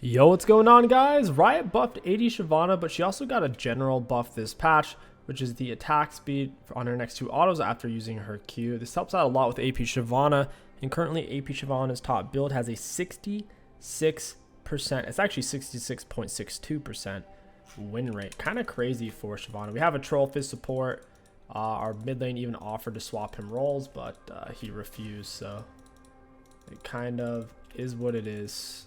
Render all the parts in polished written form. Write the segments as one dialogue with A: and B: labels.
A: Yo, what's going on, guys? Riot buffed AD Shyvana, but she also got a general buff this patch, which is the attack speed on her next two autos after using her Q. This helps out a lot with AP Shyvana, and currently AP Shyvana's top build has a 66%, it's actually 66.62% win rate. Kind of crazy for Shyvana. We have a Troll Fizz support. Our mid lane even offered to swap him roles, but he refused, so it kind of is what it is.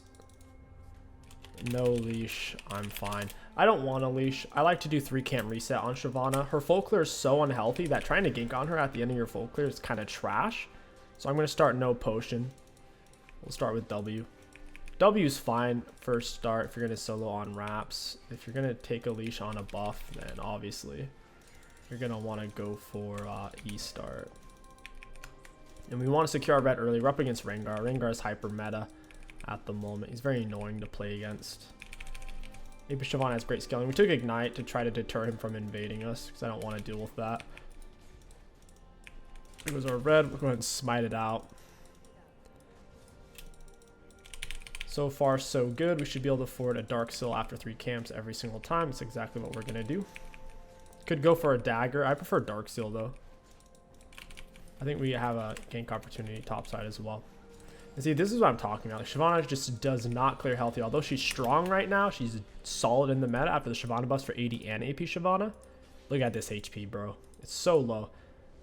A: No leash, I'm fine. I don't want a leash. I like to do 3 camp reset on Shyvana. Her full clear is so unhealthy that trying to gank on her at the end of your full clear is kind of trash. So I'm going to start no potion. We'll start with W. W's fine first start if you're going to solo on wraps. If you're going to take a leash on a buff, then obviously you're going to want to go for E start. And we want to secure our red early. We're up against Rengar. Rengar is hyper meta at the moment. He's very annoying to play against. AP Shyvana has great scaling. We took Ignite to try to deter him from invading us because I don't want to deal with that. It was our red. We'll go ahead and smite it out. So far, so good. We should be able to afford a Dark Seal after 3 camps every single time. That's exactly what we're going to do. Could go for a dagger. I prefer Dark Seal though. I think we have a gank opportunity topside as well. And see, this is what I'm talking about. Shyvana just does not clear healthy. Although she's strong right now, she's solid in the meta after the Shyvana buffs for AD and AP Shyvana. Look at this HP, bro. It's so low.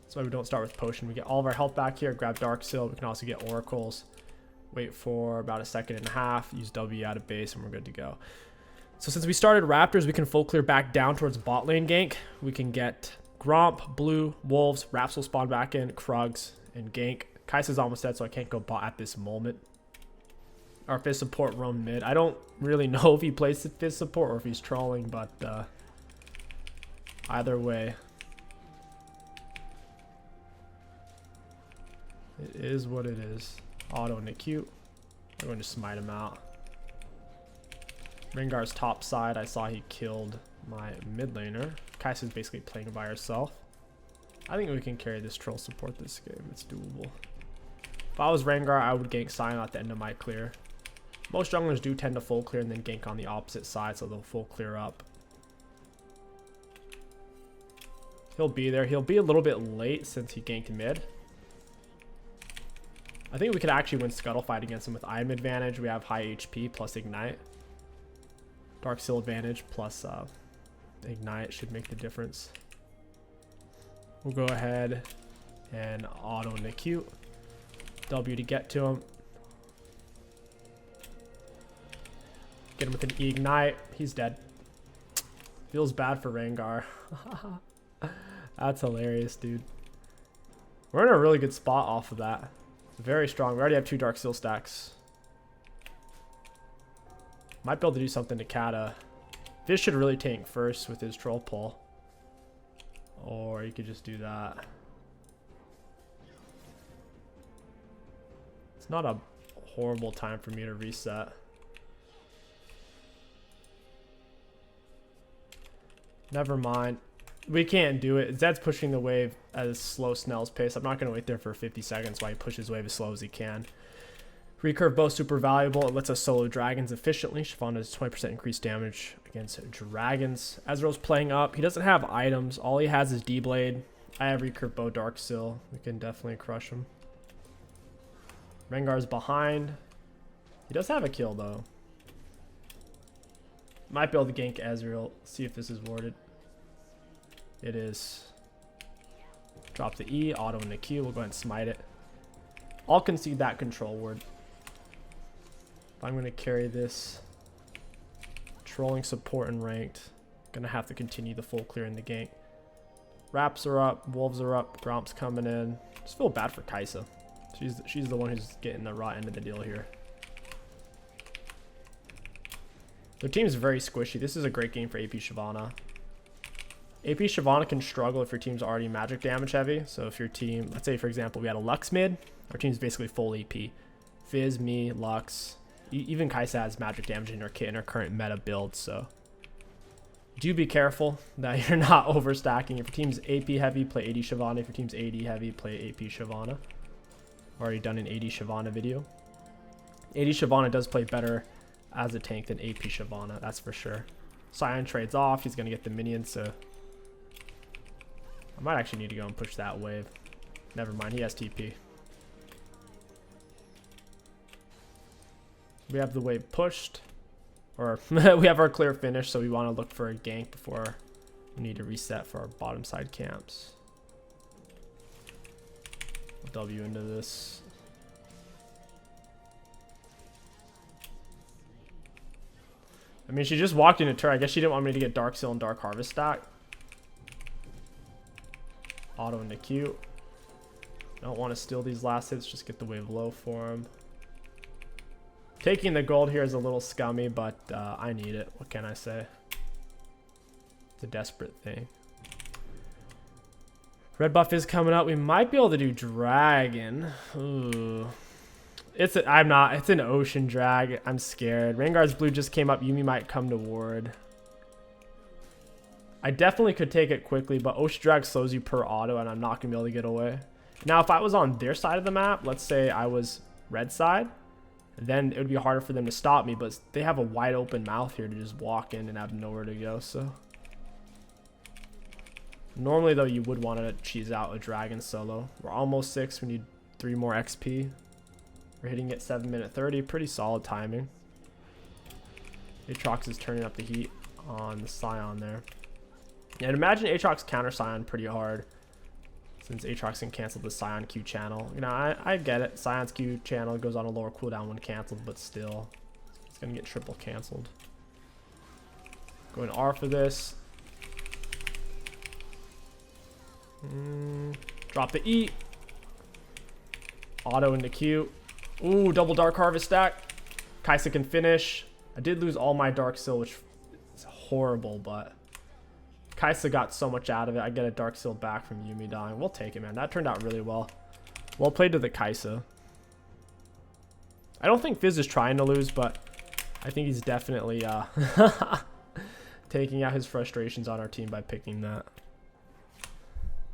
A: That's why we don't start with potion. We get all of our health back here. Grab Dark Seal. We can also get oracles. Wait for about a second and a half. Use W out of base, and we're good to go. So since we started Raptors, we can full clear back down towards bot lane gank. We can get Gromp, Blue, Wolves. Raps will spawn back in. Krugs, and gank. Kai'Sa's almost dead, so I can't go bot at this moment. Our Fizz support roam mid. I don't really know if he plays the Fizz support or if he's trolling, but either way, it is what it is. Auto and acute. I'm going to smite him out. Rengar's top side. I saw he killed my mid laner. Kai'Sa's basically playing by herself. I think we can carry this troll support this game. It's doable. If I was Rengar, I would gank Sion at the end of my clear. Most junglers do tend to full clear and then gank on the opposite side, so they'll full clear up. He'll be there. He'll be a little bit late since he ganked mid. I think we could actually win Scuttle Fight against him with item advantage. We have high HP plus Ignite. Dark Seal advantage plus Ignite should make the difference. We'll go ahead and auto and acute. W to get to him. Get him with an Ignite. He's dead. Feels bad for Rengar. That's hilarious, dude. We're in a really good spot off of that. Very strong. We already have 2 Dark Seal stacks. Might be able to do something to Kata. Fizz should really tank first with his troll pull. Or you could just do that. It's not a horrible time for me to reset. Never mind. We can't do it. Zed's pushing the wave at a slow snail's pace. I'm not going to wait there for 50 seconds while he pushes wave as slow as he can. Recurve bow super valuable. It lets us solo dragons efficiently. Shyvana does 20% increased damage against dragons. Ezreal's playing up. He doesn't have items. All he has is D-Blade. I have recurve bow Dark Seal. We can definitely crush him. Rengar's behind. He does have a kill though. Might be able to gank Ezreal. See if this is warded. It is. Drop the E, auto and the Q. We'll go ahead and smite it. I'll concede that control ward. I'm going to carry this. Trolling support and ranked. Going to have to continue the full clear in the gank. Raps are up. Wolves are up. Gromp's coming in. Just feel bad for Kai'Sa. She's the one who's getting the raw end of the deal here. Their team's very squishy. This is a great game for AP Shyvana. AP Shyvana can struggle if your team's already magic damage heavy. So if your team, let's say for example, we had a Lux mid, our team's basically full AP. Fizz, me, Lux, even Kai'Sa has magic damage in her kit in her current meta build. So do be careful that you're not overstacking. If your team's AP heavy, play AD Shyvana. If your team's AD heavy, play AP Shyvana. Already done an AD Shyvana video. AD Shyvana does play better as a tank than AP Shyvana, that's for sure. Scion trades off, he's gonna get the minions, so I might actually need to go and push that wave. Never mind, he has TP. We have the wave pushed, or we have our clear finish, so we want to look for a gank before we need to reset for our bottom side camps. W into this. I mean, she just walked into turret. I guess she didn't want me to get Dark Seal and Dark Harvest stack. Auto into Q. Don't want to steal these last hits, just get the wave low for him. Taking the gold here is a little scummy, but I need it. What can I say? It's a desperate thing. Red buff is coming up. We might be able to do dragon. Ooh. It's an ocean drag. I'm scared. Rengar's blue just came up. Yuumi might come to ward. I definitely could take it quickly, but ocean drag slows you per auto, and I'm not gonna be able to get away. Now, if I was on their side of the map, let's say I was red side, then it would be harder for them to stop me, but they have a wide open mouth here to just walk in and have nowhere to go, so. Normally, though, you would want to cheese out a dragon solo. We're almost 6. We need 3 more XP. We're hitting at 7:30. Pretty solid timing. Aatrox is turning up the heat on the Scion there. And imagine Aatrox counter Scion pretty hard, since Aatrox can cancel the Scion Q channel. You know, I get it. Scion's Q channel goes on a lower cooldown when canceled, but still, it's going to get triple canceled. Going R for this. Drop the E. Auto into Q. Ooh, double Dark Harvest stack. Kai'Sa can finish. I did lose all my Dark Seal, which is horrible, but Kai'Sa got so much out of it. I get a Dark Seal back from Yuumi dying. We'll take it, man. That turned out really well. Well played to the Kai'Sa. I don't think Fizz is trying to lose, but I think he's definitely taking out his frustrations on our team by picking that.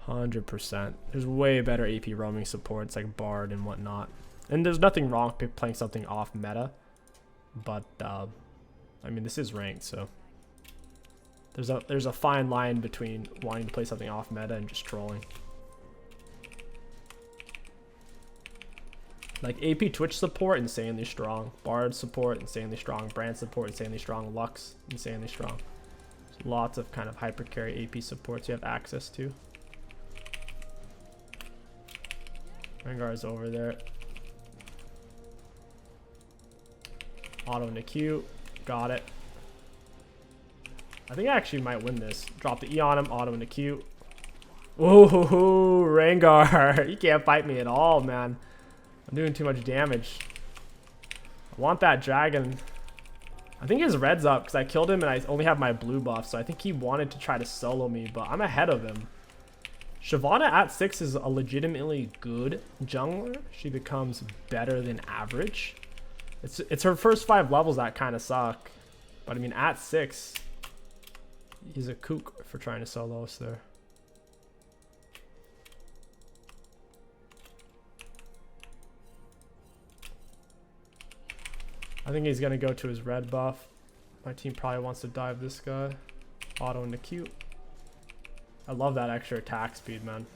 A: 100%. There's way better AP roaming supports like Bard and whatnot. And there's nothing wrong with playing something off meta. But, I mean, this is ranked, so. There's a fine line between wanting to play something off meta and just trolling. Like AP Twitch support, insanely strong. Bard support, insanely strong. Brand support, insanely strong. Lux, insanely strong. There's lots of kind of hyper carry AP supports you have access to. Rengar is over there. Auto into Q. Got it. I think I actually might win this. Drop the E on him. Auto into Q. Ooh, Rengar. You can't fight me at all, man. I'm doing too much damage. I want that dragon. I think his red's up because I killed him and I only have my blue buff. So I think he wanted to try to solo me, but I'm ahead of him. Shyvana at 6 is a legitimately good jungler. She becomes better than average. It's her first 5 levels that kind of suck. But I mean, at 6, he's a kook for trying to solo us there. I think he's going to go to his red buff. My team probably wants to dive this guy. Auto into Q. I love that extra attack speed, man.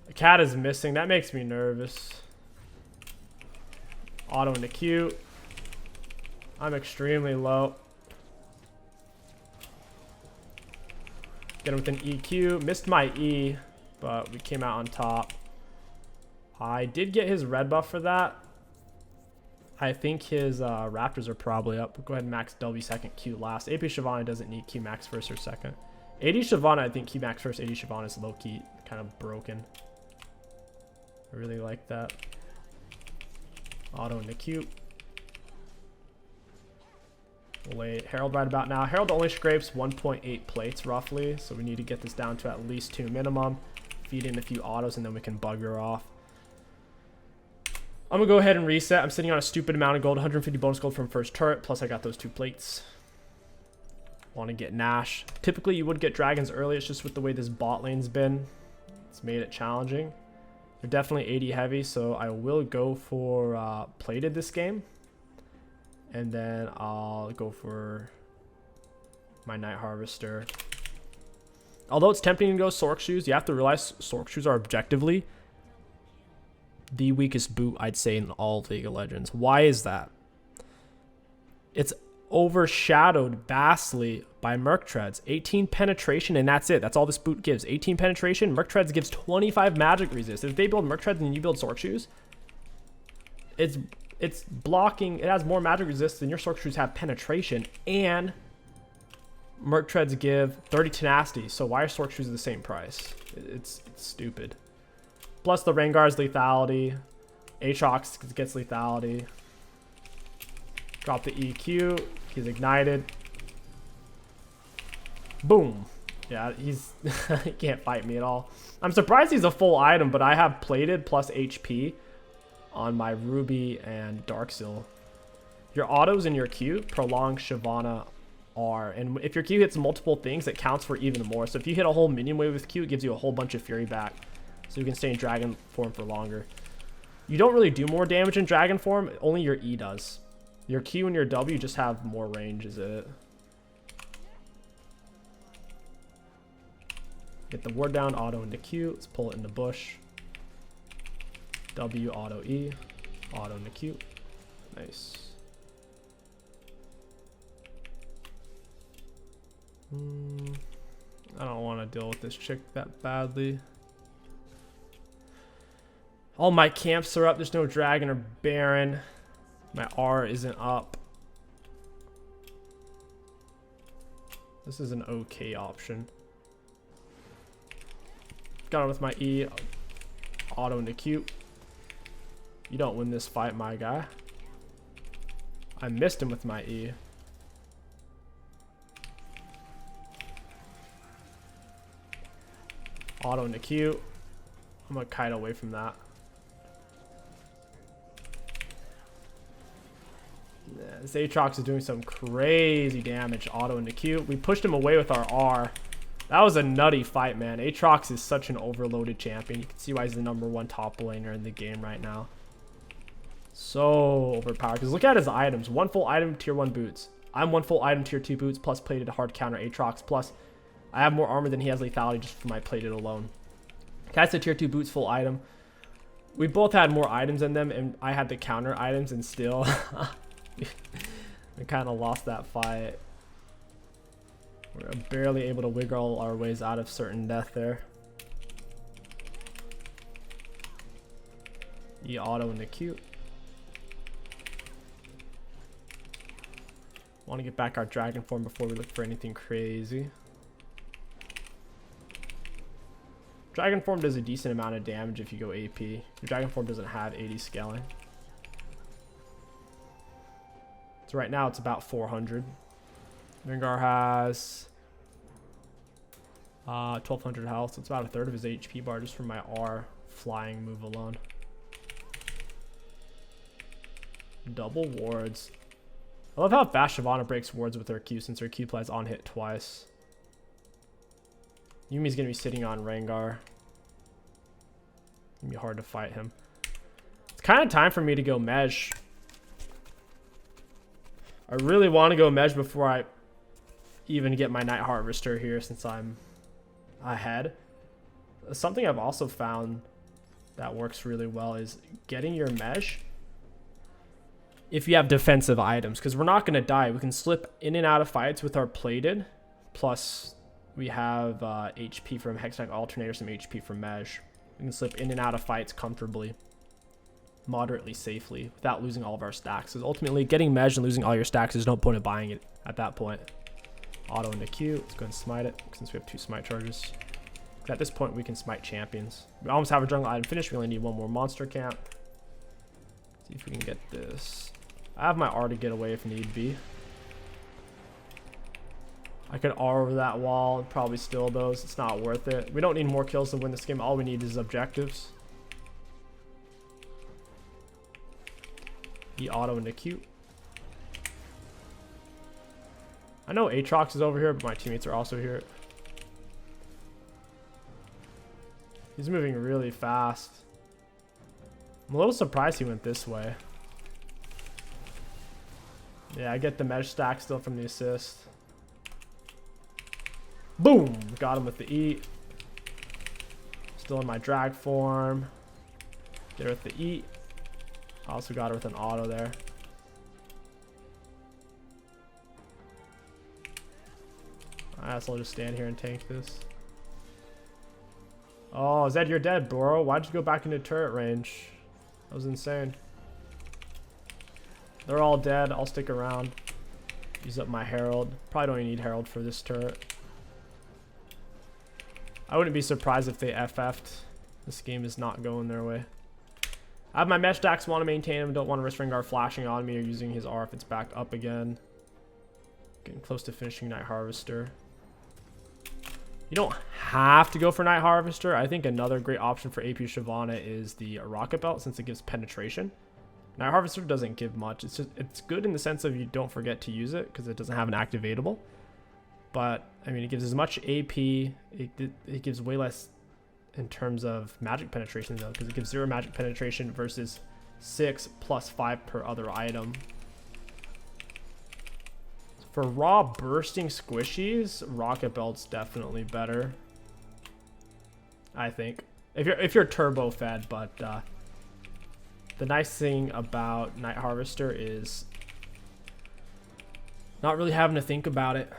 A: The cat is missing. That makes me nervous. Auto into Q. I'm extremely low. Get him with an EQ. Missed my E, but we came out on top. I did get his red buff for that. I think his Raptors are probably up. We'll go ahead and max W second, Q last. AP Shyvana doesn't need Q max first or second. AD Shyvana, I think Q max first. AD Shyvana is low key, kind of broken. I really like that. Auto into Q. Wait, Herald right about now. Herald only scrapes 1.8 plates roughly, so we need to get this down to at least 2 minimum. Feed in a few autos and then we can bugger off. I'm gonna go ahead and reset. I'm sitting on a stupid amount of gold, 150 bonus gold from first turret, plus I got those 2 plates. Want to get Nash. Typically you would get dragons early, it's just with the way this bot lane's been, it's made it challenging. They're definitely 80 heavy, so I will go for plated this game. And then I'll go for my Night Harvester. Although it's tempting to go Sork Shoes, you have to realize Sork Shoes are objectively the weakest boot, I'd say, in all of League of Legends. Why is that? It's overshadowed vastly by Merc Treads. 18 penetration, and that's it. That's all this boot gives. 18 penetration. Merc Treads gives 25 magic resist. If they build Merc Treads and you build Sork Shoes, it's blocking. It has more magic resist than your Sork Shoes have penetration, and Merc Treads give 30 tenacity. So why are Sork Shoes the same price? It's stupid. Plus the Rengar's lethality. Aatrox gets lethality. Drop the EQ. He's ignited. Boom. Yeah, he can't fight me at all. I'm surprised he's a full item, but I have plated plus HP on my Ruby and Darksil. Your autos and your Q prolong Shyvana R. And if your Q hits multiple things, it counts for even more. So if you hit a whole minion wave with Q, it gives you a whole bunch of Fury back. So you can stay in Dragon form for longer. You don't really do more damage in Dragon form. Only your E does. Your Q and your W just have more range, is it? Get the ward down, auto into Q. Let's pull it into bush. W, auto E. Auto into Q. Nice. I don't want to deal with this chick that badly. All my camps are up. There's no dragon or baron. My R isn't up. This is an okay option. Got it with my E. Auto into Q. You don't win this fight, my guy. I missed him with my E. Auto into Q. I'm gonna kite away from that. Yeah, this Aatrox is doing some crazy damage. Auto into Q. We pushed him away with our R. That was a nutty fight, man. Aatrox is such an overloaded champion. You can see why he's the #1 top laner in the game right now. So overpowered. Because look at his items. 1 full item, tier 1 boots. I'm 1 full item, tier 2 boots, plus plated hard counter Aatrox. Plus, I have more armor than he has lethality just for my plated alone. That's a tier 2 boots full item. We both had more items in them, and I had the counter items, and still we kind of lost that fight. We're barely able to wiggle our ways out of certain death there. E auto into Q. Want to get back our dragon form before we look for anything crazy. Dragon form does a decent amount of damage if you go AP. Your dragon form doesn't have 80 scaling. So right now it's about 400. Rengar has 1200 health, so it's about a third of his HP bar just from my R flying move alone. Double wards. I love how fast Shyvana breaks wards with her Q since her Q applies on hit twice. Yumi's gonna be sitting on Rengar. It's gonna be hard to fight him. It's kind of time for me to go Mej. I really want to go Mej before I even get my Night Harvester here since I'm ahead. Something I've also found that works really well is getting your Mej if you have defensive items, because we're not going to die. We can slip in and out of fights with our plated, plus we have HP from Hextech Alternator, some HP from Mej. We can slip in and out of fights comfortably, moderately safely, without losing all of our stacks. Because ultimately, getting Mej and losing all your stacks, there's no point in buying it at that point. Auto into Q. Let's go and smite it, since we have 2 smite charges. At this point, we can smite champions. We almost have our jungle item finished. We only need 1 more monster camp. See if we can get this. I have my R to get away if need be. I could R over that wall and probably steal those. It's not worth it. We don't need more kills to win this game. All we need is objectives. He auto into Q. I know Aatrox is over here, but my teammates are also here. He's moving really fast. I'm a little surprised he went this way. Yeah, I get the mesh stack still from the assist. Boom! Got him with the eat. Still in my drag form. Get her with the eat. Also got her with an auto there. I guess I'll just stand here and tank this. Oh, Zed, you're dead, bro. Why'd you go back into turret range? That was insane. They're all dead. I'll stick around. Use up my Herald. Probably don't even need Herald for this turret. I wouldn't be surprised if they FF'd. This game is not going their way. I have my mesh stacks, want to maintain him. Don't want to risk Rengar flashing on me or using his R if it's back up again. Getting close to finishing Night Harvester. You don't have to go for Night Harvester. I think another great option for AP Shyvana is the Rocket Belt, since it gives penetration. Night Harvester doesn't give much. It's good in the sense of you don't forget to use it because it doesn't have an activatable. But I mean, it gives as much AP. It gives way less in terms of magic penetration though, because it gives 0 magic penetration versus 6 plus 5 per other item. For raw bursting squishies, Rocket Belt's definitely better, I think, if you're turbo fed. But the nice thing about Night Harvester is not really having to think about it.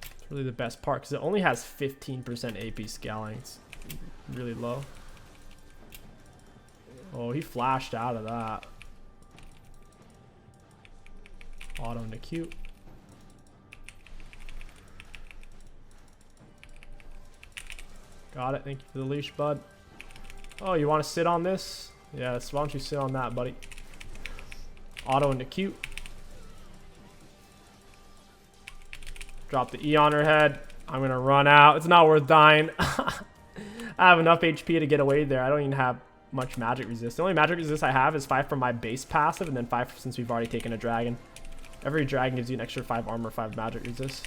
A: It's really the best part because it only has 15% AP scaling. It's really low. Oh, he flashed out of that. Auto into cute. Got it. Thank you for the leash, bud. Oh, you want to sit on this? Yes, why don't you sit on that, buddy? Auto into cute. Drop the E on her head. I'm going to run out. It's not worth dying. I have enough HP to get away there. I don't even have much magic resist. The only magic resist I have is 5 from my base passive, and then 5 since we've already taken a dragon. Every dragon gives you an extra 5 armor, 5 magic resist.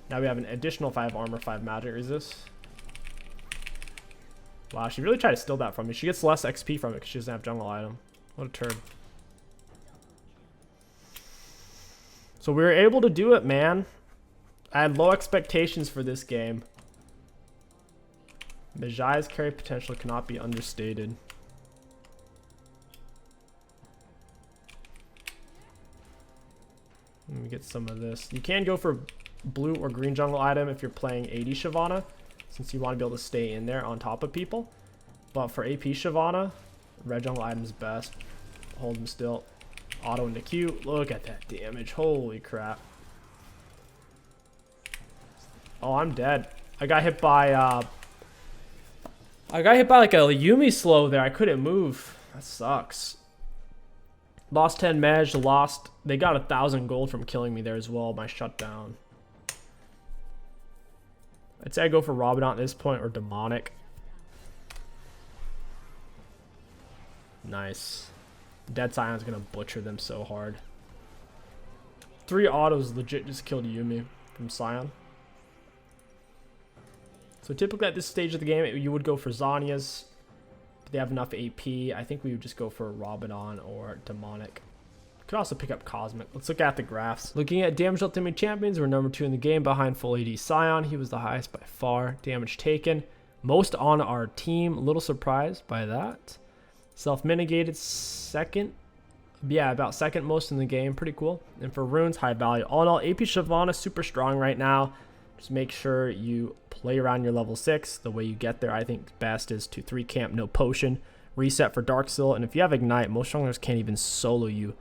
A: Now we have an additional 5 armor, 5 magic resist. Wow, she really tried to steal that from me. She gets less XP from it because she doesn't have jungle item. What a turd. So we were able to do it, man. I had low expectations for this game. Mejai's carry potential cannot be understated. Let me get some of this. You can go for blue or green jungle item if you're playing AD Shyvana, since you want to be able to stay in there on top of people. But for AP Shyvana, red jungle item is best. Hold him still. Auto into Q. Look at that damage. Holy crap. Oh, I'm dead. I got hit by like a Yumi slow there. I couldn't move. That sucks. Lost 10 Mej, lost. They got 1,000 gold from killing me there as well. My shutdown. I'd say I go for Robidon at this point or Demonic. Nice. Dead Scion's gonna butcher them so hard. 3 autos legit just killed Yumi from Scion. So typically at this stage of the game, you would go for Zhonya's. They have enough AP. I think we would just go for Robidon or Demonic. Could also pick up Cosmic. Let's look at the graphs. Looking at damage ultimate champions, we're number 2 in the game behind full AD Scion. He was the highest by far. Damage taken, most on our team. A little surprised by that. Self-mitigated, second. Yeah, about second most in the game. Pretty cool. And for runes, high value. All in all, AP Shyvana super strong right now. Just make sure you play around your level 6. The way you get there, I think best is to 3 camp, no potion, reset for Dark Soul, and if you have Ignite, most junglers can't even solo you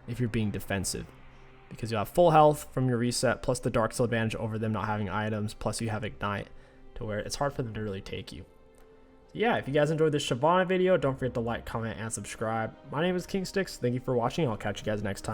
A: if you're being defensive, because you have full health from your reset, plus the Dark Soul advantage over them not having items, plus you have Ignite, to where it's hard for them to really take you. So yeah, if you guys enjoyed this Shyvana video, don't forget to like, comment, and subscribe. My name is King Sticks. Thank you for watching. I'll catch you guys next time.